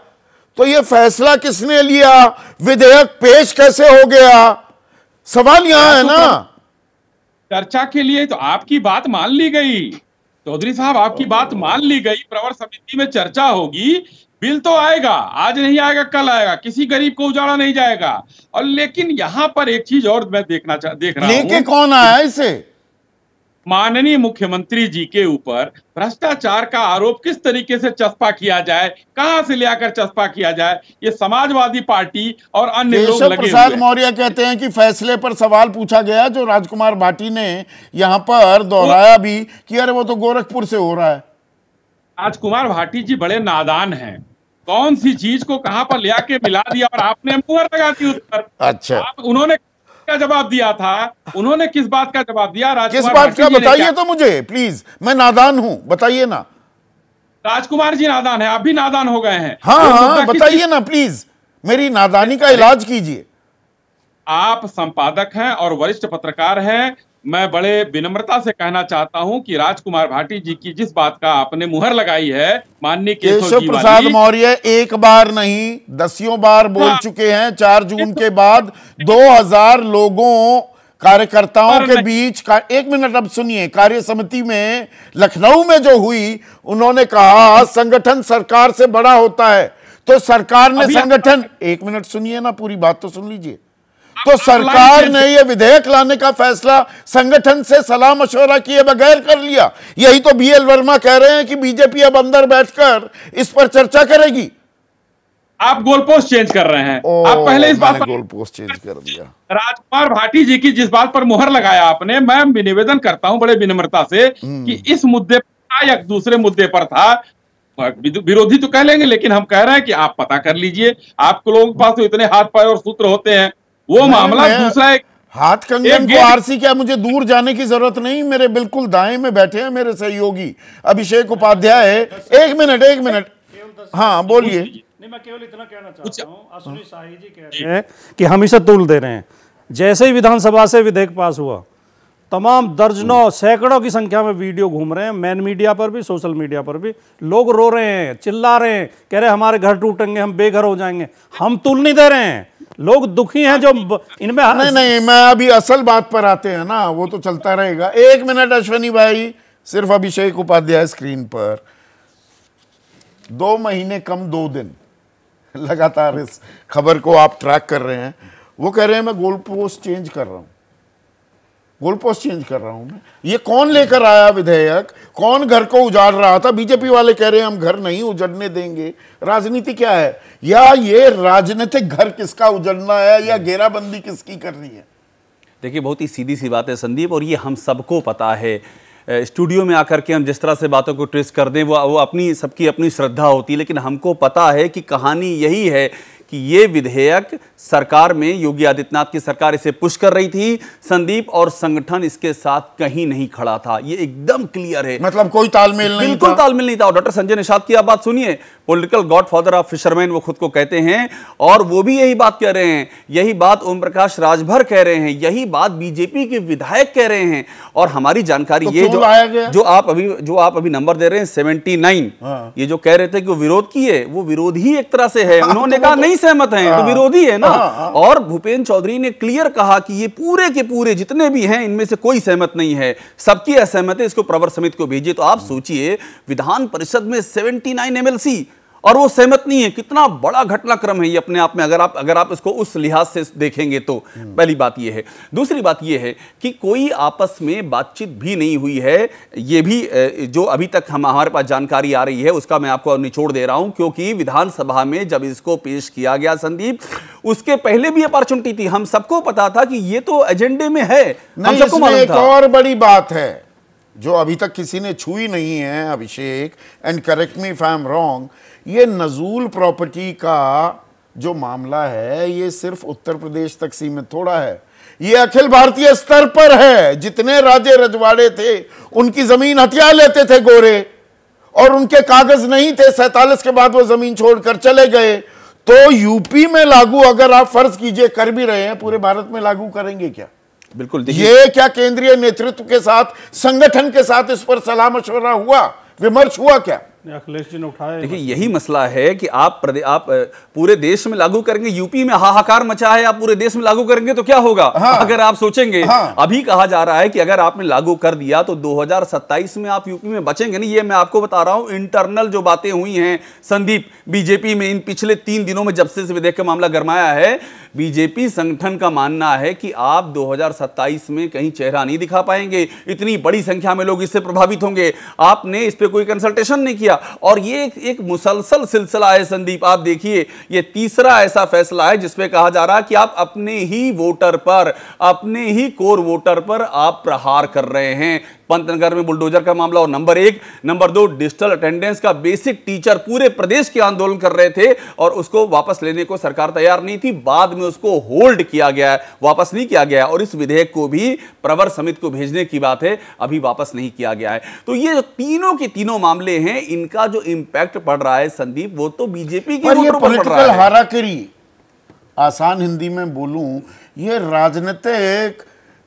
तो ये फैसला किसने लिया, विधेयक पेश कैसे हो गया, सवाल यहां है ना। चर्चा के लिए तो आपकी बात मान ली गई चौधरी साहब, आपकी बात मान ली गई। प्रवर समिति में चर्चा होगी, बिल तो आएगा, आज नहीं आएगा कल आएगा, किसी गरीब को उजाड़ा नहीं जाएगा। और लेकिन यहां पर एक चीज और मैं देख रहा हूं, लेके कौन आया इसे, माननीय मुख्यमंत्री जी के ऊपर भ्रष्टाचार का आरोप किस तरीके से चस्पा किया जाए, कहां से लेकर चस्पा किया जाए, ये समाजवादी पार्टी और अन्य लोग लगे प्रसाद मौर्य कहते हैं कि फैसले पर सवाल पूछा गया, जो राजकुमार भाटी ने यहां पर दोहराया भी कि अरे वो तो गोरखपुर से हो रहा है। राजकुमार भाटी जी बड़े नादान हैं, कौन सी चीज को कहां पर ले आके मिला दिया और आपने मुहर लगा दी उस पर। अच्छा, उन्होंने क्या जवाब दिया था, उन्होंने किस बात का जवाब दिया, किस बात का बताइए तो मुझे प्लीज, मैं नादान हूं, बताइए ना। राजकुमार जी नादान है, आप भी नादान हो गए हैं। हाँ, बताइए ना प्लीज, मेरी नादानी का इलाज कीजिए। आप संपादक हैं और वरिष्ठ पत्रकार हैं, मैं बड़े विनम्रता से कहना चाहता हूं कि राजकुमार भाटी जी की जिस बात का आपने मुहर लगाई है, माननीय केशव प्रसाद मौर्य एक बार नहीं दसियों बार बोल चुके हैं। 4 जून के बाद 2000 लोगों कार्यकर्ताओं के बीच एक मिनट अब सुनिए, कार्य समिति में लखनऊ में जो हुई, उन्होंने कहा संगठन सरकार से बड़ा होता है, तो सरकार ने संगठन, एक मिनट सुनिए ना, पूरी बात तो सुन लीजिए। तो सरकार ने यह विधेयक लाने का फैसला संगठन से सलाह मशवरा किए बगैर कर लिया। यही तो बीएल वर्मा कह रहे हैं कि बीजेपी अब अंदर बैठकर इस पर चर्चा करेगी। आप गोल पोस्ट चेंज कर रहे हैं। आप पहले इस बात पर गोल पोस्ट चेंज कर दिया। राजकुमार भाटी जी की जिस बात पर मुहर लगाया आपने, मैं निवेदन करता हूं बड़े विनम्रता से कि इस मुद्दे पर या दूसरे मुद्दे पर था, विरोधी तो कह लेंगे, लेकिन हम कह रहे हैं कि आप पता कर लीजिए। आप लोगों के पास तो इतने हाथ पाए और सूत्र होते हैं, वो मामला दूसरा एक हाथ कंगन को आरसी क्या, मुझे दूर जाने की जरूरत नहीं, मेरे बिल्कुल दाएं में बैठे हैं मेरे सहयोगी अभिषेक उपाध्याय। एक मिनट, हाँ बोलिए। नहीं, मैं केवल इतना कहना चाहता हूँ, अश्विनी शाही जी कह रहे हैं कि हम इसे तूल दे रहे हैं। जैसे ही विधानसभा से विधेयक पास हुआ, तमाम दर्जनों सैकड़ों की संख्या में वीडियो घूम रहे हैं, मेन मीडिया पर भी, सोशल मीडिया पर भी, लोग रो रहे हैं, चिल्ला रहे हैं, कह रहे हैं हमारे घर टूटेंगे, हम बेघर हो जाएंगे। हम तुल नहीं दे रहे हैं, लोग दुखी हैं जो इनमें। नहीं, मैं अभी असल बात पर आते हैं ना, वो तो चलता रहेगा। एक मिनट अश्वनी भाई, सिर्फ अभिषेक उपाध्याय स्क्रीन पर। 2 महीने कम 2 दिन लगातार इस खबर को आप ट्रैक कर रहे हैं। वो कह रहे हैं मैं गोल पोस्ट चेंज कर रहा हूं, गोल पोस्ट चेंज कर रहा हूं मैं। ये कौन लेकर आया विधेयक, कौन घर को उजाड़ रहा था? बीजेपी वाले कह रहे हैं हम घर नहीं उजड़ने देंगे। राजनीति क्या है, या ये राजनीतिक घर किसका उजड़ना है, या घेराबंदी किसकी करनी है? देखिए, बहुत ही सीधी सी बात है संदीप, और ये हम सबको पता है। स्टूडियो में आकर के हम जिस तरह से बातों को ट्रेस कर दें, वो अपनी सबकी अपनी श्रद्धा होती है, लेकिन हमको पता है कि कहानी यही है कि ये विधेयक सरकार में, योगी आदित्यनाथ की सरकार इसे पुश कर रही थी संदीप, और संगठन इसके साथ कहीं नहीं खड़ा था। ये एकदम क्लियर है, मतलब कोई तालमेल नहीं, बिल्कुल तालमेल नहीं था। और डॉक्टर संजय निषाद की आप बात सुनिए, पॉलिटिकल गॉडफादर ऑफ फिशरमैन वो खुद को कहते हैं, और वो भी यही बात कह रहे हैं, यही बात ओम प्रकाश राजभर कह रहे हैं, यही बात बीजेपी के विधायक कह रहे हैं। और हमारी जानकारी तो ये जो आप अभी नंबर दे रहे हैं 79, ये जो कह रहे थे कि वो विरोध किए, वो विरोध ही एक तरह से है। उन्होंने कहा नहीं सहमत हैं तो विरोधी है ना। और भूपेंद्र चौधरी ने क्लियर कहा कि ये पूरे के पूरे जितने भी हैं इनमें से कोई सहमत नहीं है, सबकी असहमत है, इसको प्रवर समिति को भेजिए। तो आप सोचिए विधान परिषद में 79 MLC और वो सहमत नहीं है, कितना बड़ा घटनाक्रम है ये अपने आप में, अगर आप इसको उस लिहाज से देखेंगे तो। पहली बात ये है। दूसरी बात ये है कि कोई आपस में बातचीत भी नहीं हुई है, ये भी जो अभी तक हमारे पास जानकारी आ रही है उसका मैं आपको निचोड़ दे रहा हूं, क्योंकि विधानसभा में जब इसको पेश किया गया संदीप, उसके पहले भी अपॉर्चुनिटी थी, हम सबको पता था कि ये तो एजेंडे में है, हम सबको मालूम था। एक और बड़ी बात है जो अभी तक किसी ने छुई नहीं है Abhishek, and correct me if I am wrong, ये नजूल प्रॉपर्टी का जो मामला है ये सिर्फ उत्तर प्रदेश तक सीमित थोड़ा है, ये अखिल भारतीय स्तर पर है। जितने राज्य रजवाड़े थे उनकी जमीन हथिया लेते थे गोरे, और उनके कागज नहीं थे, 47 के बाद वो जमीन छोड़कर चले गए। तो यूपी में लागू अगर आप फर्ज कीजिए कर भी रहे हैं, पूरे भारत में लागू करेंगे क्या? बिल्कुल। ये क्या केंद्रीय नेतृत्व के साथ, संगठन के साथ इस पर सलाह मशवरा हुआ, विमर्श हुआ क्या? अखिलेश जी ने उठाया। देखिए यही मसला है कि आप पूरे देश में लागू करेंगे, यूपी में हाहाकार मचा है, आप पूरे देश में लागू करेंगे तो क्या होगा? अगर आप सोचेंगे, अभी कहा जा रहा है कि अगर आपने लागू कर दिया तो 2027 में आप यूपी में बचेंगे नहीं। ये मैं आपको बता रहा हूं, इंटरनल जो बातें हुई हैं संदीप बीजेपी में इन पिछले 3 दिनों में, जब से इस विधेयक का मामला गरमाया है, बीजेपी संगठन का मानना है कि आप 2027 में कहीं चेहरा नहीं दिखा पाएंगे, इतनी बड़ी संख्या में लोग इससे प्रभावित होंगे। आपने इस पे कोई कंसल्टेशन नहीं किया, और ये एक मुसलसल सिलसिला है संदीप। आप देखिए ये तीसरा ऐसा फैसला है जिसपे कहा जा रहा है कि आप अपने ही वोटर पर, अपने ही कोर वोटर पर आप प्रहार कर रहे हैं। पंतनगर में बुलडोजर का मामला, और नंबर 1, नंबर 2 डिजिटल अटेंडेंस का बेसिक टीचर पूरे प्रदेश के आंदोलन कर रहे थे और उसको वापस लेने को सरकार तैयार नहीं थी, बाद में उसको होल्ड किया गया, वापस नहीं किया गया, और इस विधेयक को भी प्रवर समिति को भेजने की बात है, अभी वापस नहीं किया गया है। तो ये जो तीनों के तीनों मामले हैं, इनका जो इंपैक्ट पड़ रहा है संदीप, वो तो बीजेपी के वोटरों पर पड़ रहा है। हाराकिरी, आसान हिंदी में बोलूं, ये राजनीतिक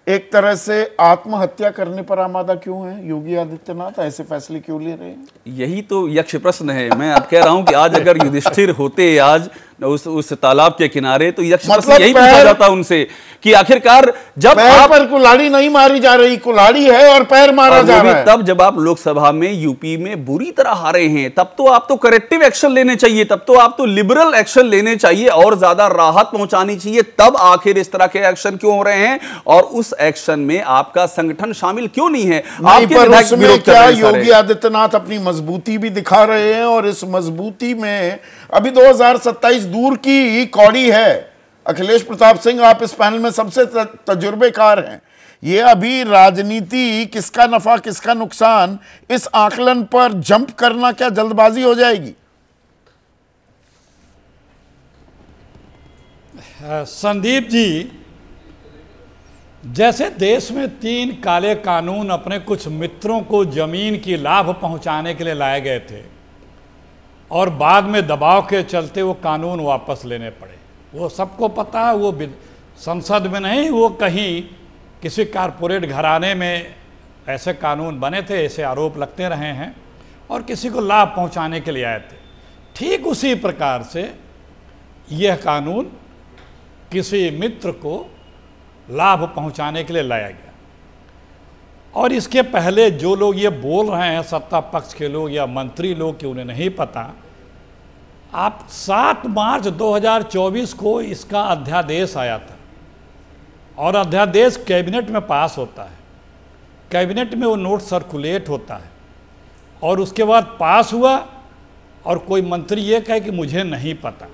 एक तरह से आत्महत्या करने पर आमादा क्यों है योगी आदित्यनाथ? ऐसे फैसले क्यों ले रहे हैं? यही तो यक्ष प्रश्न है। मैं अब कह रहा हूं कि आज अगर युधिष्ठिर होते आज उस तालाब के किनारे, तो यक्ष प्रश्न यही पूछा जाता उनसे कि आखिरकार जब पैर पर कुल्हाड़ी नहीं मारी जा रही, कुल्हाड़ी है और पैर मारा जा रहा है। तब जब आप लोकसभा में यूपी में बुरी तरह हारे हैं, तब तो आप तो करेक्टिव एक्शन लेने चाहिए, तब तो आप तो लिबरल एक्शन लेने चाहिए और ज्यादा राहत पहुंचानी चाहिए। तब आखिर इस तरह के एक्शन क्यों हो रहे हैं, और उस एक्शन में आपका संगठन शामिल क्यों नहीं है? आपके विधायक क्या योगी आदित्यनाथ अपनी मजबूती भी दिखा रहे हैं, और इस मजबूती में अभी 2027 दूर की कौड़ी है। अखिलेश प्रताप सिंह, आप इस पैनल में सबसे तजुर्बेकार हैं। ये अभी राजनीति किसका नफा किसका नुकसान, इस आकलन पर जंप करना क्या जल्दबाजी हो जाएगी? संदीप जी, जैसे देश में 3 काले कानून अपने कुछ मित्रों को जमीन की लाभ पहुंचाने के लिए लाए गए थे, और बाद में दबाव के चलते वो कानून वापस लेने पड़े, वो सबको पता है। वो संसद में नहीं, वो कहीं किसी कारपोरेट घराने में ऐसे कानून बने थे, ऐसे आरोप लगते रहे हैं, और किसी को लाभ पहुंचाने के लिए आए थे। ठीक उसी प्रकार से यह कानून किसी मित्र को लाभ पहुंचाने के लिए लाया गया। और इसके पहले जो लोग ये बोल रहे हैं, सत्ता पक्ष के लोग या मंत्री लोग, कि उन्हें नहीं पता, आप 7 मार्च 2024 को इसका अध्यादेश आया था, और अध्यादेश कैबिनेट में पास होता है, कैबिनेट में वो नोट सर्कुलेट होता है, और उसके बाद पास हुआ, और कोई मंत्री ये कहे कि मुझे नहीं पता।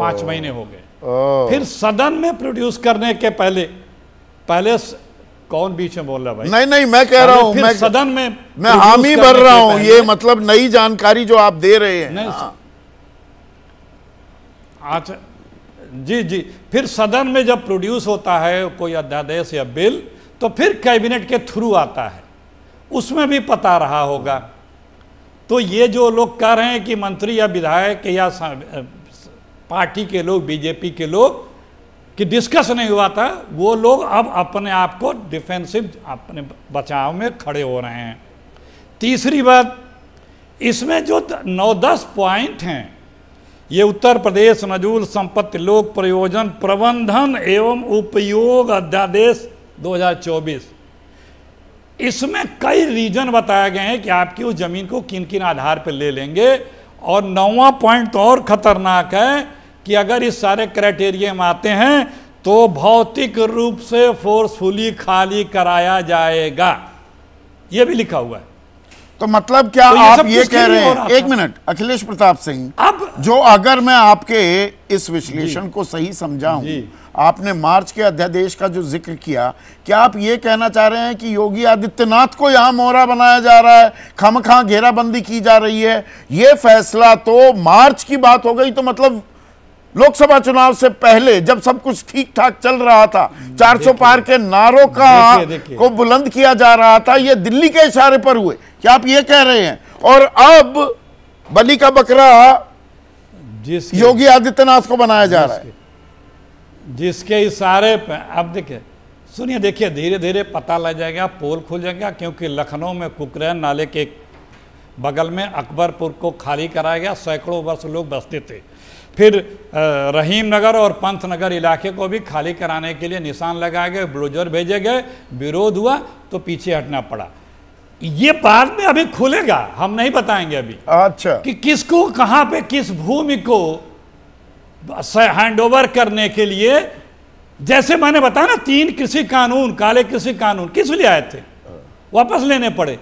5 महीने हो गए। फिर सदन में प्रोड्यूस करने के पहले कौन बीच में बोल रहा भाई? नहीं, मैं कह रहा हूं, मैं सदन में मैं हामी भर रहा हूं। ये मतलब नई जानकारी जो आप दे रहे हैं। अच्छा, जी। फिर सदन में जब प्रोड्यूस होता है कोई अध्यादेश या बिल, तो फिर कैबिनेट के थ्रू आता है, उसमें भी पता रहा होगा। तो ये जो लोग कह रहे हैं कि मंत्री या विधायक या पार्टी के लोग, बीजेपी के लोग, कि डिस्कस नहीं हुआ था, वो लोग अब अपने आप को डिफेंसिव, अपने बचाव में खड़े हो रहे हैं। तीसरी बात, इसमें जो 9-10 पॉइंट हैं, ये उत्तर प्रदेश नजूल संपत्ति लोक प्रयोजन प्रबंधन एवं उपयोग अध्यादेश 2024, इसमें कई रीजन बताए गए हैं कि आपकी उस जमीन को किन किन आधार पर ले लेंगे। और 9वां पॉइंट तो और खतरनाक है कि अगर इस सारे क्राइटेरिया में आते हैं तो भौतिक रूप से फोर्सफुली खाली कराया जाएगा, यह भी लिखा हुआ है। तो मतलब क्या तो आप सब ये कुछ कह रहे नहीं हो हैं, रहा एक था। मिनट अखिलेश प्रताप सिंह, अब जो अगर मैं आपके इस विश्लेषण को सही समझाऊं, जी। आपने मार्च के अध्यादेश का जो जिक्र किया, क्या आप ये कहना चाह रहे हैं कि योगी आदित्यनाथ को यहां मोहरा बनाया जा रहा है, खामखा घेराबंदी की जा रही है? ये फैसला तो मार्च की बात हो गई, तो मतलब लोकसभा चुनाव से पहले जब सब कुछ ठीक ठाक चल रहा था, 400 पार के नारों का देखिए। को बुलंद किया जा रहा था, ये दिल्ली के इशारे पर हुए, क्या आप ये कह रहे हैं? और अब बलि का बकरा जिसके योगी आदित्यनाथ को बनाया जा रहा है। जिसके इशारे पे अब देखिए, सुनिए, देखिए, धीरे धीरे पता लग जाएगा, पोल खुल जाएगा, क्योंकि लखनऊ में कुकरैन नाले के बगल में अकबरपुर को खाली कराया गया, सैकड़ों वर्ष लोग बसते थे। फिर रहीम नगर और पंत नगर इलाके को भी खाली कराने के लिए निशान लगाए गए, बुलडोजर भेजे गए, विरोध हुआ तो पीछे हटना पड़ा। ये बाद में अभी खुलेगा, हम नहीं बताएंगे अभी अच्छा, कि किसको कहां पे किस भूमि को हैंडओवर करने के लिए। जैसे मैंने बताया ना, 3 कृषि कानून, काले कृषि कानून किस लिए आए थे, वापस लेने पड़े।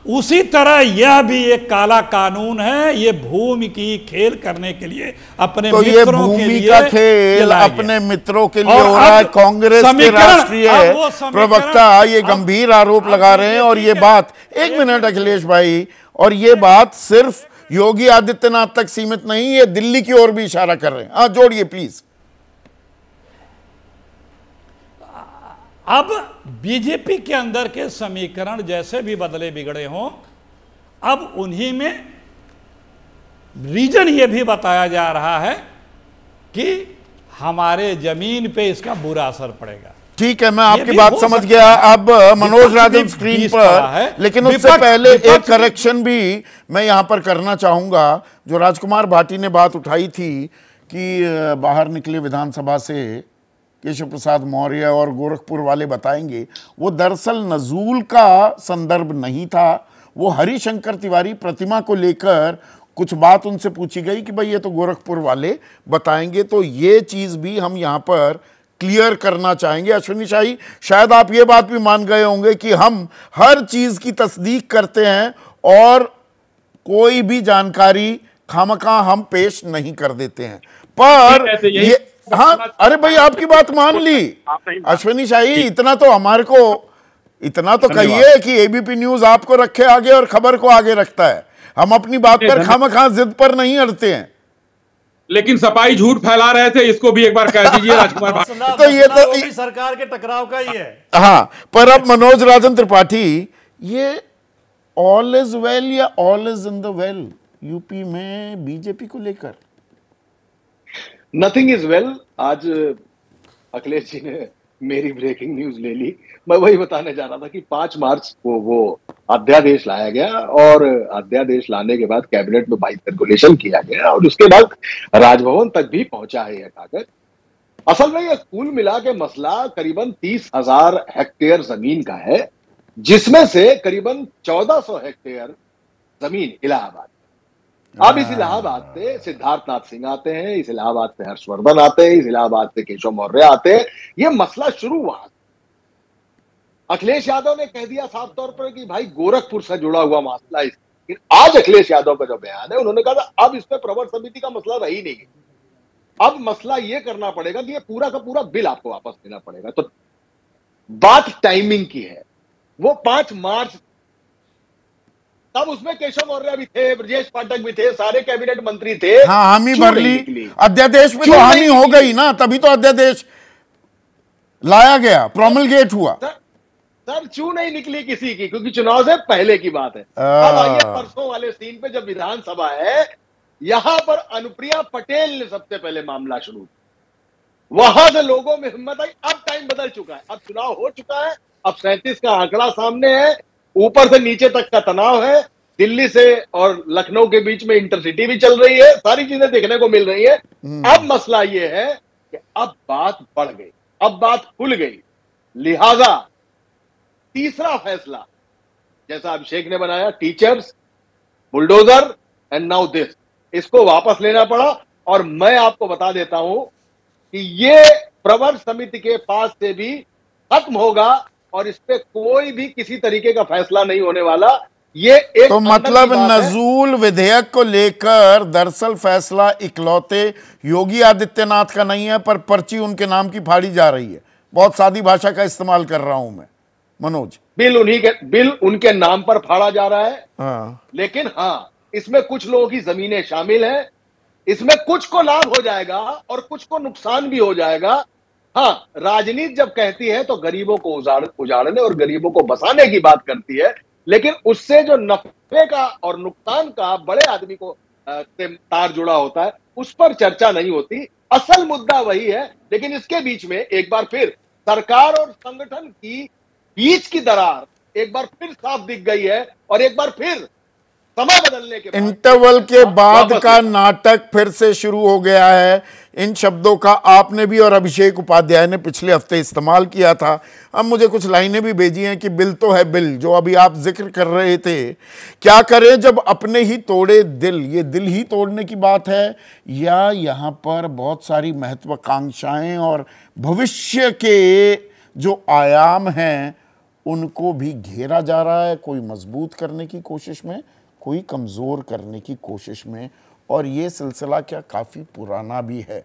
उसी तरह यह भी एक काला कानून है, ये भूमि की खेल करने के लिए, अपने तो ये मित्रों के भूमि लिए का खेल लाया गया। अपने मित्रों के लिए और हो रहा है। अब कांग्रेस के समीकरण, राष्ट्रीय अब वो समीकरण, प्रवक्ता ये अब गंभीर आरोप लगा रहे हैं, और ये ठीक है। बात, एक मिनट अखिलेश भाई, और ये बात सिर्फ योगी आदित्यनाथ तक सीमित नहीं, ये दिल्ली की ओर भी इशारा कर रहे हैं। हाँ, जोड़िए प्लीज। अब बीजेपी के अंदर के समीकरण जैसे भी बदले बिगड़े हों, अब उन्हीं में रीजन ये भी बताया जा रहा है कि हमारे जमीन पे इसका बुरा असर पड़ेगा। ठीक है, मैं ये आपकी भी बात हो समझ सकता गया। है। अब मनोज विपक्ष राजन भी स्क्रीन बीच पड़ा पर, है। लेकिन उससे विपक्ष- पहले एक विपक्ष- करेक्शन भी मैं यहां पर करना चाहूंगा। जो राजकुमार भाटी ने बात उठाई थी कि बाहर निकले विधानसभा से केशव प्रसाद मौर्य और गोरखपुर वाले बताएंगे, वो दरअसल नजूल का संदर्भ नहीं था, वो हरिशंकर तिवारी प्रतिमा को लेकर कुछ बात उनसे पूछी गई कि भाई ये तो गोरखपुर वाले बताएंगे। तो ये चीज भी हम यहां पर क्लियर करना चाहेंगे। अश्विनी शाही, शायद आप ये बात भी मान गए होंगे कि हम हर चीज की तस्दीक करते हैं और कोई भी जानकारी खामखा हम पेश नहीं कर देते हैं। पर ये, हाँ, अरे भाई आपकी बात मान ली अश्विनी शाही, इतना तो हमारे को, इतना तो कहिए कि एबीपी न्यूज आपको रखे आगे और खबर को आगे रखता है। हम अपनी बात पर खामखा जिद पर नहीं अड़ते हैं। लेकिन सपाई झूठ फैला रहे थे, इसको भी एक बार कह दीजिए राजकुमार भाटी। तो ये तो भी सरकार के टकराव का ही है। हाँ, पर अब मनोज राजन त्रिपाठी, ये ऑल इज वेल या all is in the well UP में बीजेपी को लेकर? Nothing is well. आज अखिलेश जी ने मेरी ब्रेकिंग न्यूज ले ली। मैं वही बताने जा रहा था कि 5 मार्च को वो अध्यादेश लाया गया और अध्यादेश लाने के बाद कैबिनेट में बाई सर्कुलेशन किया गया और उसके बाद राजभवन तक भी पहुंचा है यह कागज। असल में यह कुल मिला के मसला करीबन 30,000 हेक्टेयर जमीन का है, जिसमें से करीबन 1400 हेक्टेयर जमीन इलाहाबाद। अब इस इलाहाबाद से सिद्धार्थनाथ सिंह आते हैं, इस इलाहाबाद से हर्षवर्धन आते हैं, इस इलाहाबाद से केशव मौर्य आते हैं। ये मसला शुरू हुआ। अखिलेश यादव ने कह दिया साफ तौर पर कि भाई गोरखपुर से जुड़ा हुआ मसला। लेकिन आज अखिलेश यादव का जो बयान है, उन्होंने कहा था अब इसमें प्रवर समिति का मसला रही नहीं। अब मसला यह करना पड़ेगा कि ये पूरा का पूरा बिल आपको वापस देना पड़ेगा। तो बात टाइमिंग की है। वो 5 मार्च, तब उसमें केशव मौर्य भी थे, ब्रजेश पाठक भी थे, सारे कैबिनेट मंत्री थे। हाँ, हामी भर ली। अध्यादेश में तो हानि हो गई ना, तभी तो अध्यादेश लाया गया, प्रोमलगेट हुआ। सर चू नहीं निकली किसी की, क्योंकि चुनाव से पहले की बात है। अब आइए परसों वाले सीन पे, जब विधानसभा है, यहां पर अनुप्रिया पटेल ने सबसे पहले मामला शुरू किया। वहां से लोगों में हिम्मत आई। अब टाइम बदल चुका है, अब चुनाव हो चुका है, अब 37 का आंकड़ा सामने है, ऊपर से नीचे तक का तनाव है। दिल्ली से और लखनऊ के बीच में इंटरसिटी भी चल रही है, सारी चीजें देखने को मिल रही है। अब मसला ये है कि अब बात बढ़ गई, अब बात खुल गई, लिहाजा तीसरा फैसला जैसा अभिषेक ने बनाया, teachers, bulldozer and now this, इसको वापस लेना पड़ा। और मैं आपको बता देता हूं कि ये प्रवर समिति के पास से भी खत्म होगा और इस पे कोई भी किसी तरीके का फैसला नहीं होने वाला। ये एक तो मतलब नजूल विधेयक को लेकर दरअसल फैसला इकलौते योगी आदित्यनाथ का नहीं है, पर पर्ची उनके नाम की फाड़ी जा रही है। बहुत सादी भाषा का इस्तेमाल कर रहा हूं मैं मनोज। बिल उनके नाम पर फाड़ा जा रहा है। हाँ। लेकिन हाँ, इसमें कुछ लोगों की जमीनें शामिल हैं, इसमें कुछ को लाभ हो जाएगा और कुछ को नुकसान भी हो जाएगा। हाँ, राजनीति जब कहती है तो गरीबों को उजाड़ने और गरीबों को बसाने की बात करती है, लेकिन उससे जो नफे का और नुकसान का बड़े आदमी को से तार जुड़ा होता है, उस पर चर्चा नहीं होती। असल मुद्दा वही है। लेकिन इसके बीच में एक बार फिर सरकार और संगठन की बीच की दरार एक बार फिर साफ दिख गई है और एक बार फिर समय बदलने के बाद, इंटरवल के बाद का नाटक फिर से शुरू हो गया है। इन शब्दों का आपने भी और अभिषेक उपाध्याय ने पिछले हफ्ते इस्तेमाल किया था। अब मुझे कुछ लाइनें भी भेजी हैं कि बिल तो है बिल, जो अभी आप जिक्र कर रहे थे। क्या करें जब अपने ही तोड़े दिल, ये दिल ही तोड़ने की बात है या यहाँ पर बहुत सारी महत्वाकांक्षाएं और भविष्य के जो आयाम हैं उनको भी घेरा जा रहा है, कोई मजबूत करने की कोशिश में, कोई कमज़ोर करने की कोशिश में। और ये सिलसिला क्या काफ़ी पुराना भी है।